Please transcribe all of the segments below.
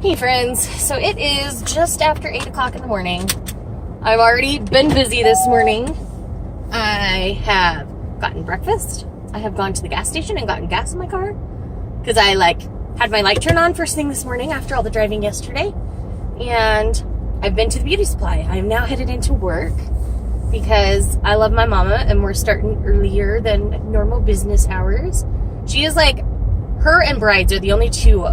Hey friends, so it is just after 8 o'clock in the morning. I've already been busy this morning. I have gotten breakfast. I have gone to the gas station and gotten gas in my car because I had my light turn on first thing this morning after all the driving yesterday. And I've been to the beauty supply. I am now headed into work because I love my mama and we're starting earlier than normal business hours. She is her and brides are the only two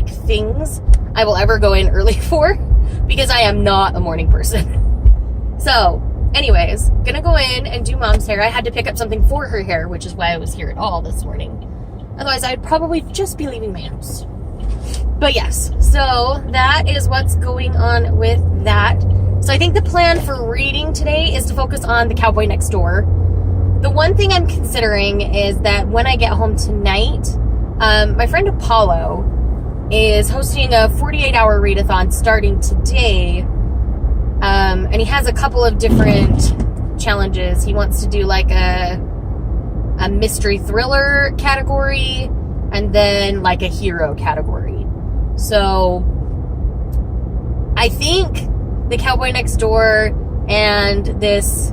things I will ever go in early for because I am not a morning person. So anyways, gonna go in and do mom's hair. I had to pick up something for her hair, which is why I was here at all this morning. Otherwise I'd probably just be leaving my house. But yes, so that is what's going on with that. So I think the plan for reading today is to focus on The Cowboy Next Door. The one thing I'm considering is that when I get home tonight, my friend Apollo is hosting a 48-hour readathon starting today. And he has a couple of different challenges. He wants to do a mystery thriller category and then a hero category. So I think The Cowboy Next Door and this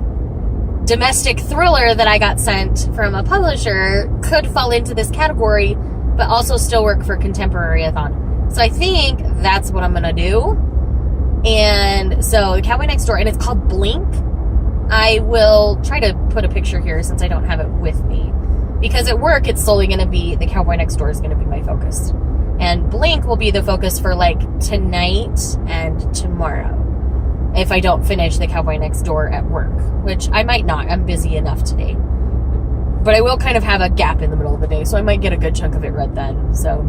domestic thriller that I got sent from a publisher could fall into this category, but also still work for Contemporaryathon. So I think that's what I'm going to do. And so The Cowboy Next Door, and it's called Blink. I will try to put a picture here since I don't have it with me. Because at work, it's solely going to be The Cowboy Next Door is going to be my focus. And Blink will be the focus for tonight and tomorrow. If I don't finish The Cowboy Next Door at work, which I might not. I'm busy enough today. But I will kind of have a gap in the middle of the day, so I might get a good chunk of it read then. So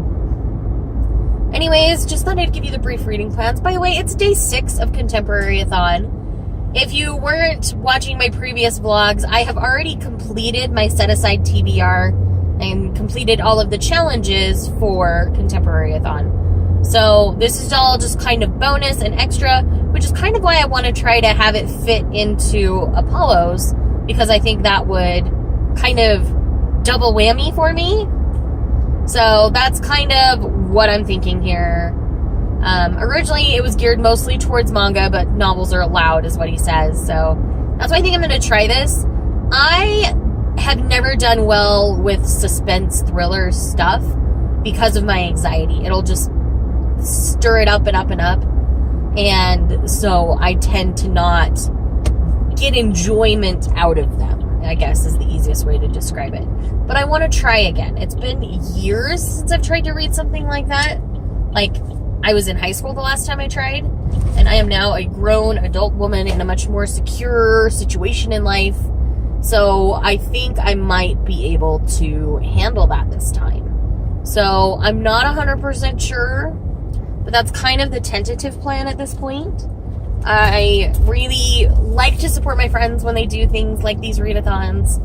anyways, just thought I'd give you the brief reading plans. By the way, it's day 6 of Contemporaryathon. If you weren't watching my previous vlogs, I have already completed my set-aside TBR and completed all of the challenges for Contemporaryathon. So this is all just kind of bonus and extra, which is kind of why I want to try to have it fit into Apollo's, because I think that would kind of double whammy for me. So that's kind of what I'm thinking here. Originally it was geared mostly towards manga, but novels are allowed is what he says. So that's why I think I'm going to try this. I have never done well with suspense thriller stuff because of my anxiety. It'll just stir it up and up and up. And so I tend to not get enjoyment out of them, I guess is the easiest way to describe it. But I want to try again. It's been years since I've tried to read something like that. I was in high school the last time I tried, and I am now a grown adult woman in a much more secure situation in life. So I think I might be able to handle that this time. So I'm not 100% sure, but that's kind of the tentative plan at this point. I really like to support my friends when they do things like these readathons.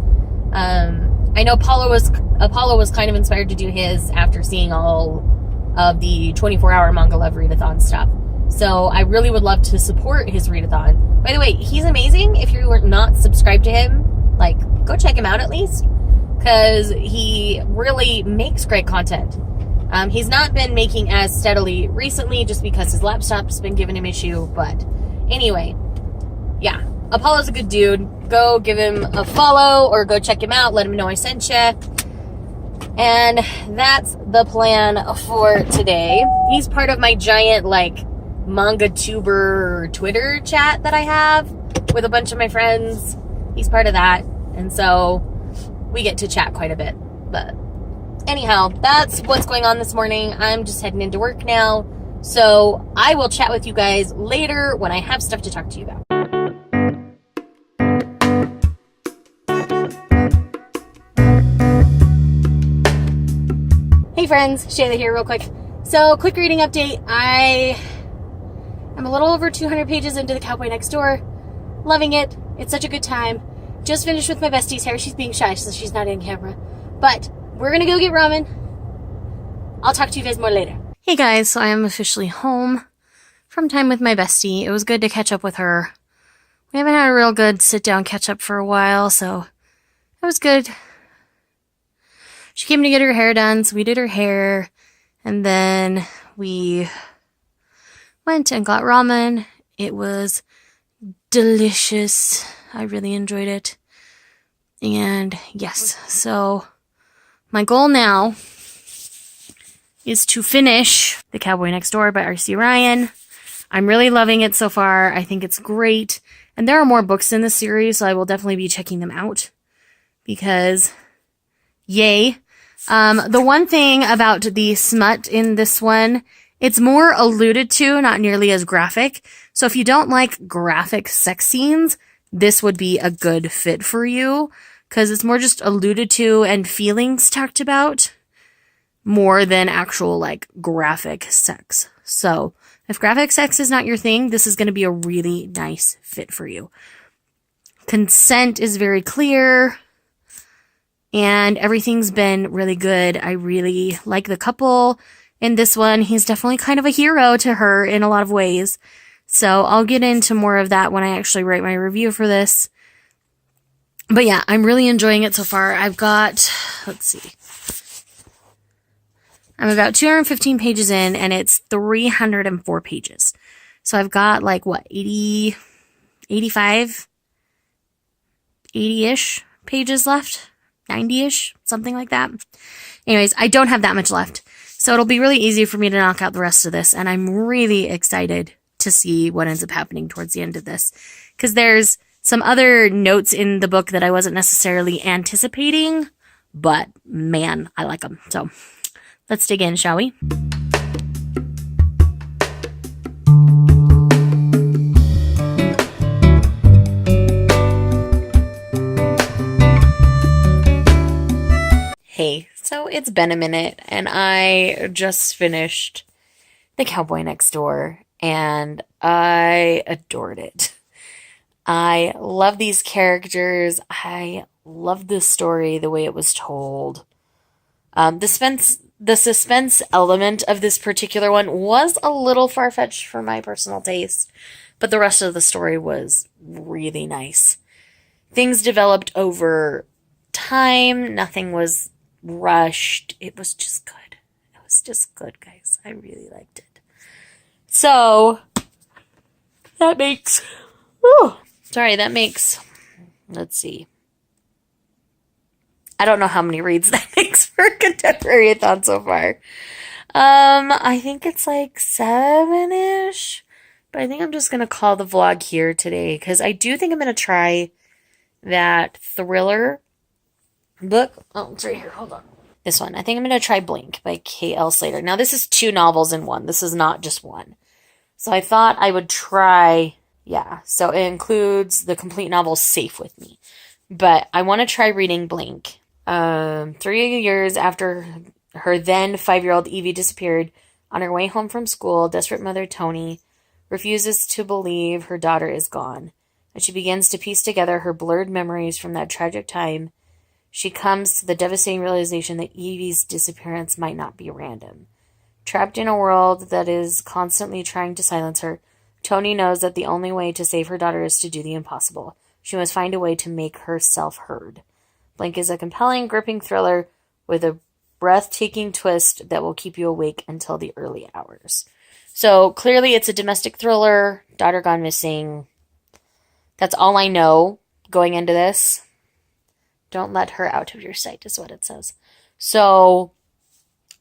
I know Apollo was kind of inspired to do his after seeing all of the 24-hour Manga Love readathon stuff. So I really would love to support his readathon. By the way, he's amazing. If you are not subscribed to him, go check him out at least, because he really makes great content. He's not been making as steadily recently just because his laptop's been giving him issue, but anyway, yeah, Apollo's a good dude. Go give him a follow or go check him out. Let him know I sent you. And that's the plan for today. He's part of my giant, manga tuber Twitter chat that I have with a bunch of my friends. He's part of that. And so we get to chat quite a bit. But anyhow, that's what's going on this morning. I'm just heading into work now. So I will chat with you guys later when I have stuff to talk to you about. Hey friends, Shayla here real quick. So quick reading update. I am a little over 200 pages into The Cowboy Next Door. Loving it. It's such a good time. Just finished with my bestie's hair. She's being shy so she's not in camera. But we're going to go get ramen. I'll talk to you guys more later. Hey guys, so I am officially home from time with my bestie. It was good to catch up with her. We haven't had a real good sit-down catch-up for a while, so it was good. She came to get her hair done, so we did her hair, and then we Went and got ramen. It was delicious. I really enjoyed it. And yes, so my goal now is to finish The Cowboy Next Door by R.C. Ryan. I'm really loving it so far. I think it's great. And there are more books in this series, so I will definitely be checking them out. Because, yay. The one thing about the smut in this one, it's more alluded to, not nearly as graphic. So if you don't like graphic sex scenes, this would be a good fit for you. Because it's more just alluded to and feelings talked about more than actual, like, graphic sex. So, if graphic sex is not your thing, this is going to be a really nice fit for you. Consent is very clear, and everything's been really good. I really like the couple in this one. He's definitely kind of a hero to her in a lot of ways. So, I'll get into more of that when I actually write my review for this. But yeah, I'm really enjoying it so far. I've got, let's see. I'm about 215 pages in, and it's 304 pages. So I've got, like, what, 80, 85, 80-ish pages left? 90-ish? Something like that. Anyways, I don't have that much left. So it'll be really easy for me to knock out the rest of this, and I'm really excited to see what ends up happening towards the end of this. Because there's some other notes in the book that I wasn't necessarily anticipating, but man, I like them. So let's dig in, shall we? Hey, so it's been a minute, and I just finished The Cowboy Next Door, and I adored it. I love these characters. I love this story, the way it was told. The suspense element of this particular one was a little far-fetched for my personal taste, but the rest of the story was really nice. Things developed over time. Nothing was rushed. It was just good. It was just good, guys. I really liked it. So, that makes... let's see. I don't know how many reads that makes for Contemporaryathon so far. I think it's like 7-ish. But I think I'm just going to call the vlog here today, because I do think I'm going to try that thriller book. Oh, it's right here. Hold on. This one. I think I'm going to try Blink by K.L. Slater. Now, this is 2 novels in one. This is not just one. So I thought I would try... Yeah, so it includes the complete novel Safe With Me. But I want to try reading Blink. 3 years after her then 5-year-old Evie disappeared, on her way home from school, desperate mother Tony refuses to believe her daughter is gone. As she begins to piece together her blurred memories from that tragic time, she comes to the devastating realization that Evie's disappearance might not be random. Trapped in a world that is constantly trying to silence her, Tony knows that the only way to save her daughter is to do the impossible. She must find a way to make herself heard. Blink is a compelling, gripping thriller with a breathtaking twist that will keep you awake until the early hours. So, clearly it's a domestic thriller, daughter gone missing. That's all I know going into this. Don't let her out of your sight is what it says. So,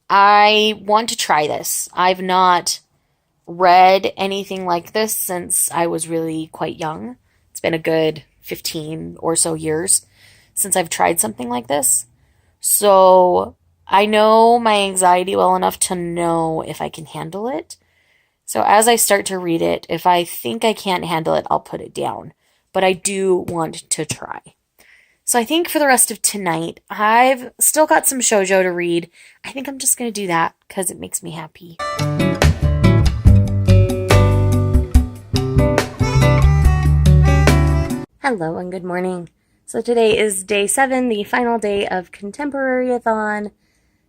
I want to try this. I've not read anything like this since I was really quite young. It's been a good 15 or so years since I've tried something like this. So I know my anxiety well enough to know if I can handle it. So as I start to read it, if I think I can't handle it, I'll put it down. But I do want to try. So I think for the rest of tonight, I've still got some shoujo to read. I think I'm just going to do that because it makes me happy. Hello and good morning. So today is day 7, the final day of Contemporaryathon,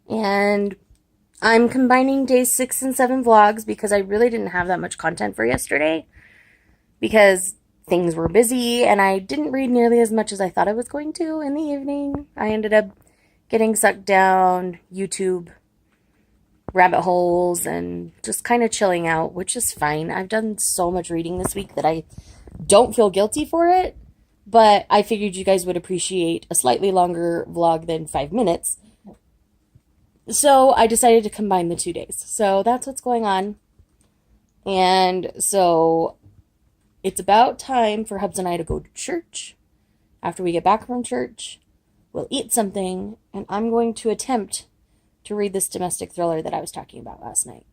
and I'm combining days 6 and 7 vlogs because I really didn't have that much content for yesterday because things were busy and I didn't read nearly as much as I thought I was going to in the evening. I ended up getting sucked down YouTube rabbit holes and just kind of chilling out, which is fine. I've done so much reading this week that I don't feel guilty for it, but I figured you guys would appreciate a slightly longer vlog than 5 minutes. So I decided to combine the 2 days. So that's what's going on. And so it's about time for Hubs and I to go to church. After we get back from church, we'll eat something, and I'm going to attempt to read this domestic thriller that I was talking about last night.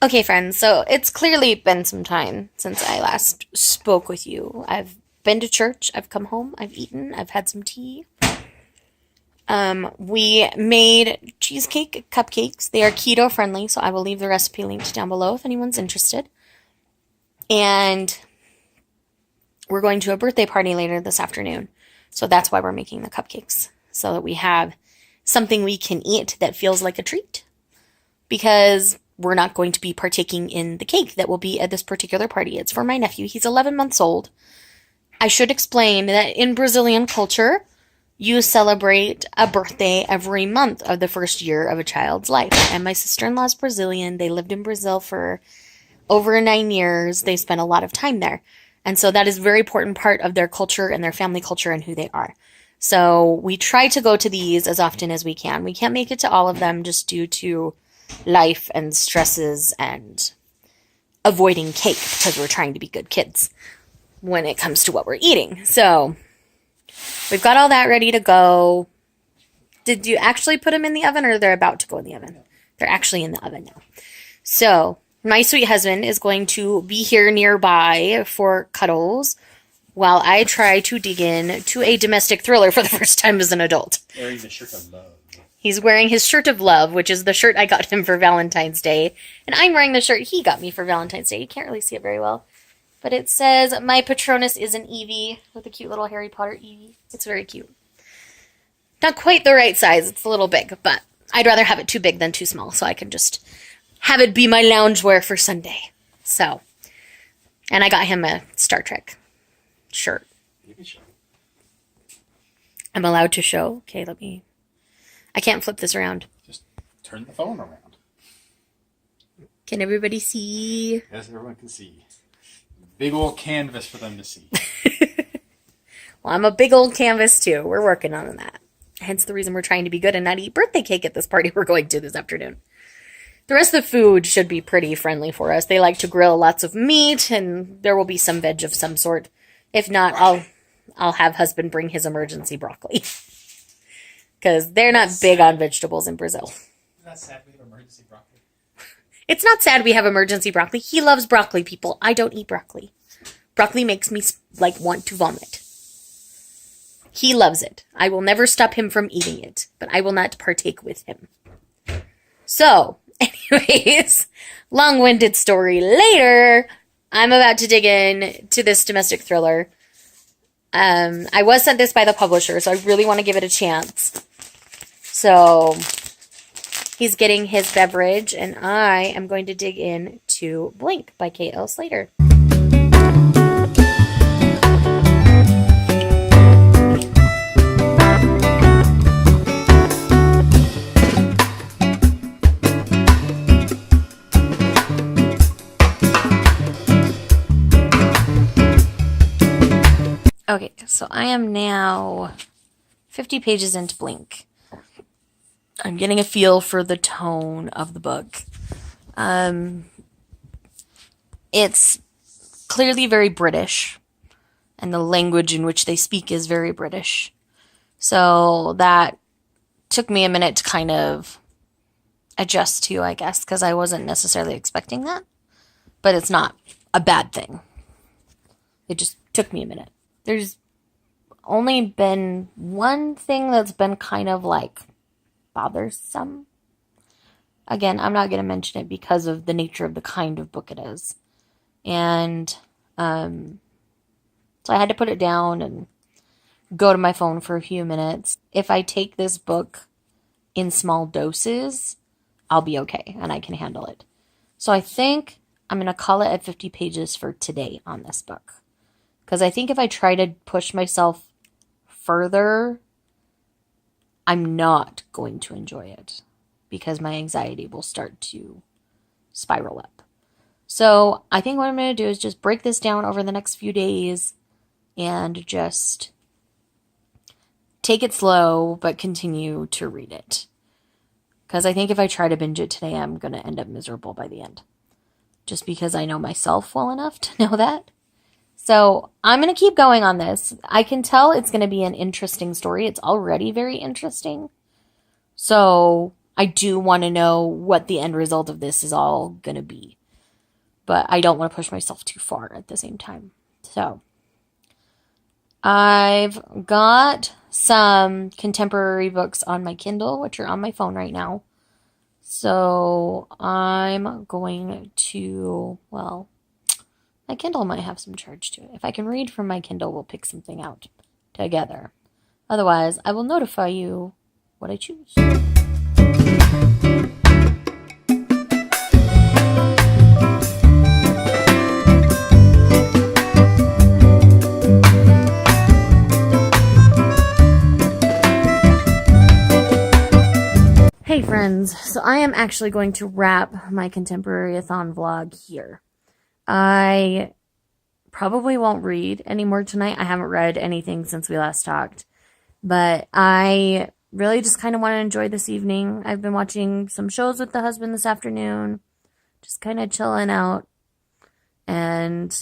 Okay, friends, so it's clearly been some time since I last spoke with you. I've been to church, I've come home, I've eaten, I've had some tea. We made cheesecake cupcakes. They are keto friendly, so I will leave the recipe linked down below if anyone's interested. And we're going to a birthday party later this afternoon, so that's why we're making the cupcakes, so that we have something we can eat that feels like a treat. Because we're not going to be partaking in the cake that will be at this particular party. It's for my nephew. He's 11 months old. I should explain that in Brazilian culture, you celebrate a birthday every month of the first year of a child's life. And my sister-in-law's Brazilian. They lived in Brazil for over 9 years. They spent a lot of time there. And so that is a very important part of their culture and their family culture and who they are. So we try to go to these as often as we can. We can't make it to all of them just due to life and stresses and avoiding cake because we're trying to be good kids when it comes to what we're eating. So we've got all that ready to go. Did you actually put them in the oven, or they're about to go in the oven? They're actually in the oven now. So my sweet husband is going to be here nearby for cuddles while I try to dig in to a domestic thriller for the first time as an adult. Wearing the shirt of love. He's wearing his shirt of love, which is the shirt I got him for Valentine's Day. And I'm wearing the shirt he got me for Valentine's Day. You can't really see it very well. But it says, "My Patronus is an Eevee," with a cute little Harry Potter Eevee. It's very cute. Not quite the right size. It's a little big, but I'd rather have it too big than too small, so I can just have it be my loungewear for Sunday. So, and I got him a Star Trek shirt. You can show. I'm allowed to show? Okay, I can't flip this around. Just turn the phone around. Can everybody see? Yes, everyone can see. Big old canvas for them to see. Well, I'm a big old canvas too. We're working on that. Hence the reason we're trying to be good and not eat birthday cake at this party we're going to this afternoon. The rest of the food should be pretty friendly for us. They like to grill lots of meat, and there will be some veg of some sort. If not, I'll have husband bring his emergency broccoli. Because they're not big on vegetables in Brazil. Isn't that sad we have emergency broccoli? It's not sad we have emergency broccoli. He loves broccoli, people. I don't eat broccoli. Broccoli makes me, want to vomit. He loves it. I will never stop him from eating it, but I will not partake with him. So, anyways, long-winded story later, I'm about to dig in to this domestic thriller. I was sent this by the publisher, so I really want to give it a chance. So, he's getting his beverage, and I am going to dig in to Blink by K.L. Slater. Okay, so I am now 50 pages into Blink. I'm getting a feel for the tone of the book. It's clearly very British, and the language in which they speak is very British. So that took me a minute to kind of adjust to, I guess, because I wasn't necessarily expecting that. But it's not a bad thing. It just took me a minute. There's only been one thing that's been kind of bothersome. Again, I'm not going to mention it because of the nature of the kind of book it is. And so I had to put it down and go to my phone for a few minutes. If I take this book in small doses, I'll be okay and I can handle it. So I think I'm going to call it at 50 pages for today on this book. Because I think if I try to push myself further, I'm not going to enjoy it because my anxiety will start to spiral up. So I think what I'm going to do is just break this down over the next few days and just take it slow, but continue to read it. Because I think if I try to binge it today, I'm going to end up miserable by the end. Just because I know myself well enough to know that. So I'm going to keep going on this. I can tell it's going to be an interesting story. It's already very interesting. So I do want to know what the end result of this is all going to be. But I don't want to push myself too far at the same time. So I've got some contemporary books on my Kindle, which are on my phone right now. So I'm going to, well, my Kindle might have some charge to it. If I can read from my Kindle, we'll pick something out together. Otherwise, I will notify you what I choose. Hey friends, so I am actually going to wrap my Contemporaryathon vlog here. I probably won't read anymore tonight. I haven't read anything since we last talked, but I really just kind of want to enjoy this evening. I've been watching some shows with the husband this afternoon, just kind of chilling out, and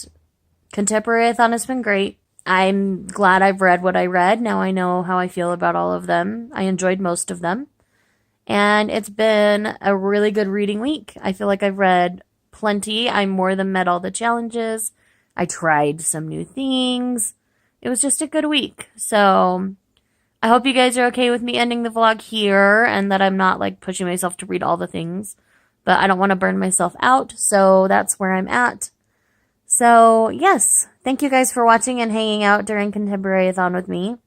Contemporaryathon has been great. I'm glad I've read what I read. Now I know how I feel about all of them. I enjoyed most of them. And it's been a really good reading week. I feel like I've read plenty. I more than met all the challenges. I tried some new things. It was just a good week. So I hope you guys are okay with me ending the vlog here and that I'm not like pushing myself to read all the things. But I don't want to burn myself out. So that's where I'm at. So yes, thank you guys for watching and hanging out during Contemporaryathon with me.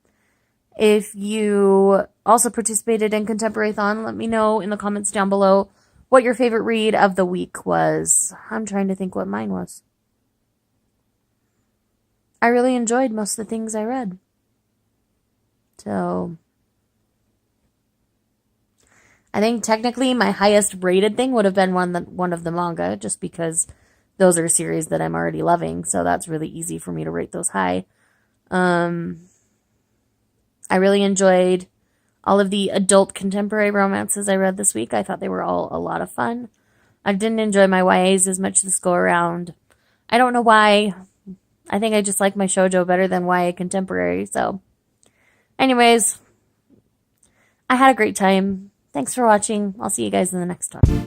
If you also participated in Contemporaryathon, let me know in the comments down below what your favorite read of the week was. I'm trying to think what mine was. I really enjoyed most of the things I read. So I think technically my highest rated thing would have been one of the manga, just because those are series that I'm already loving. So that's really easy for me to rate those high. I really enjoyed all of the adult contemporary romances I read this week. I thought they were all a lot of fun. I didn't enjoy my YAs as much this go around. I don't know why. I think I just like my shoujo better than YA contemporary. So anyways, I had a great time. Thanks for watching. I'll see you guys in the next one.